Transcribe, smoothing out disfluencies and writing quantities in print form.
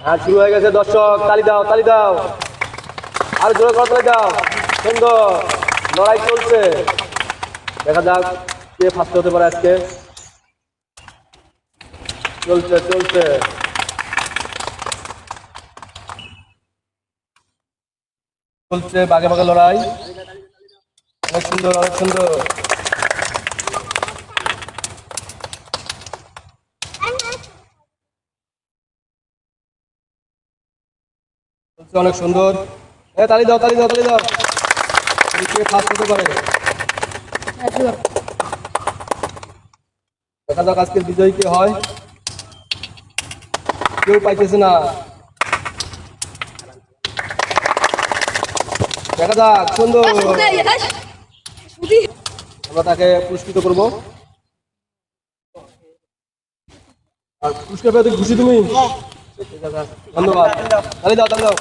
হ্যাঁ, শুরু হয়ে গেছে। দর্শক তালি দাও, তালি দাও, আর জোরে করে তালি দাও। সুন্দর লড়াই চলছে, দেখা যাক কে ফার্স্ট হতে পারে আজকে। চলছে চলছে চলছে, বাগে বাগে লড়াই। অনেক সুন্দর, অনেক সুন্দর। চলছে অনেক সুন্দর। তালি দাও, তালি দাও, তালি দাও। কে ফার্স্ট হতে পারে দেখা যাক আজকের বিজয়ী কে হয়। কেউ পাইতেছে না, দেখা যাক। সুন্দর, আমরা তাকে পুরস্কৃত করবো। আর পুরস্কার পেয়ে খুশি তুমি? ধন্যবাদ। তালি দাও, তালি দাও।